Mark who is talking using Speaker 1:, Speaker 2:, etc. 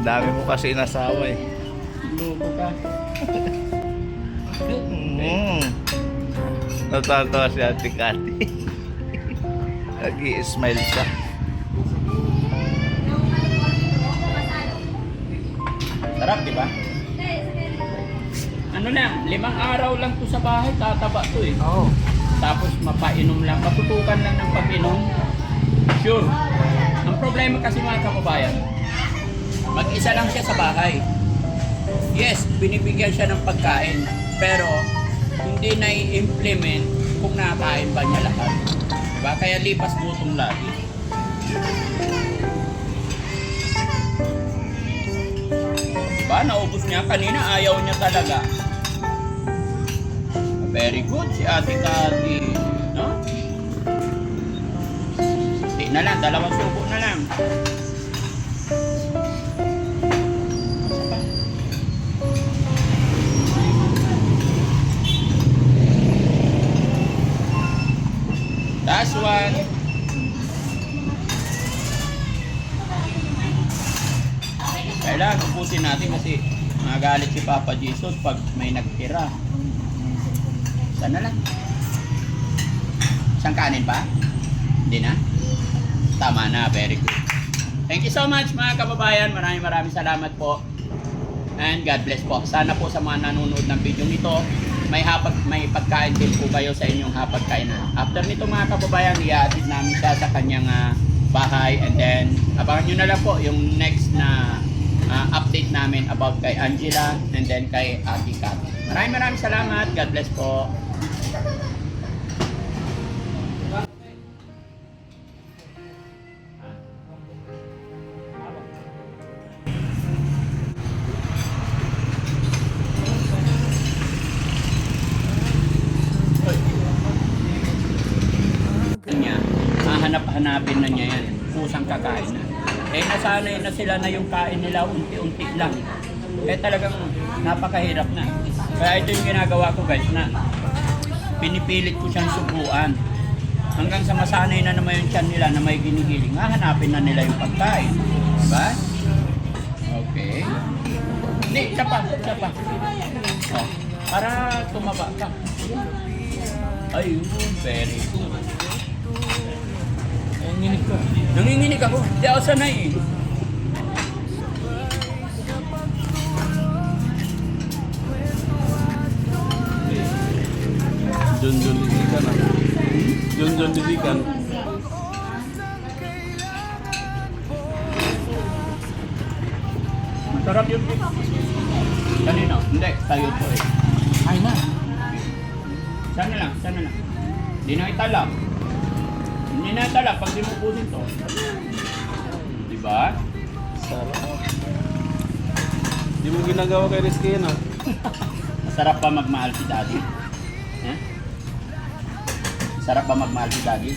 Speaker 1: dami mo kasi inasawa eh.
Speaker 2: Loko ka.
Speaker 1: Natatawa si Ate Cathy. Nag-i-smile siya.
Speaker 2: Sarap, di ba? Ano lang, 5 araw lang to sa bahay, tataba to eh.
Speaker 1: Oo.
Speaker 2: Tapos mapainom lang, matutukan lang ng pag-inom. Sure. Ang problema kasi mga kababayan, mag-isa lang siya sa bahay. Yes, binibigyan siya ng pagkain, pero hindi na i-implement kung nakakain ba niya lahat. Diba? Kaya lipas gutom lagi. Diba? Naubos niya kanina, ayaw niya talaga. Very good si Ate Cathy. No? Hindi na lang, 2 subo na lang. Last one. Kailangan upusin natin kasi magalit si Papa Jesus pag may nagtira. Sana lang. Isang kanin pa? Hindi na? Tama na, very good. Thank you so much mga kababayan. Maraming salamat po. And God bless po. Sana po sa mga nanonood ng video nito, may pagkain din po kayo sa inyong hapagkainan. After nito mga kababayan, i-aatid namin siya sa kanyang bahay. And then, abangan nyo na lang po yung next na update namin about kay Angela and then kay Ate Cathy. Maraming salamat. God bless po. Hanapin na niya yan, kusang kakain na. Eh nasanay na sila na yung kain nila unti-unti lang. Eh talagang napakahirap na. Kaya ito yung ginagawa ko guys na pinipilit ko siyang subuan. Hanggang sa masanay na naman yung tiyan nila na may ginigiling, hanapin na nila yung pagkain. Diba? Okay. Hindi, isa pa. Oh, para tumaba ka. Ayun, very good. Nanginginig ako. Hindi ako sanay eh.
Speaker 3: Junjun lisikan ah. Junjun lisikan.
Speaker 2: Masarap yun. Kanino? Hindi, tayo po eh. Ay na. Sana lang. Hindi na italak. Hindi na italak pag di mo pusin to. Diba?
Speaker 3: Sarap. Di mo ginagawa kay Rizky yan ah.
Speaker 2: Masarap ba magmahal si Daddy? Eh? Masarap ba magmahal si Daddy?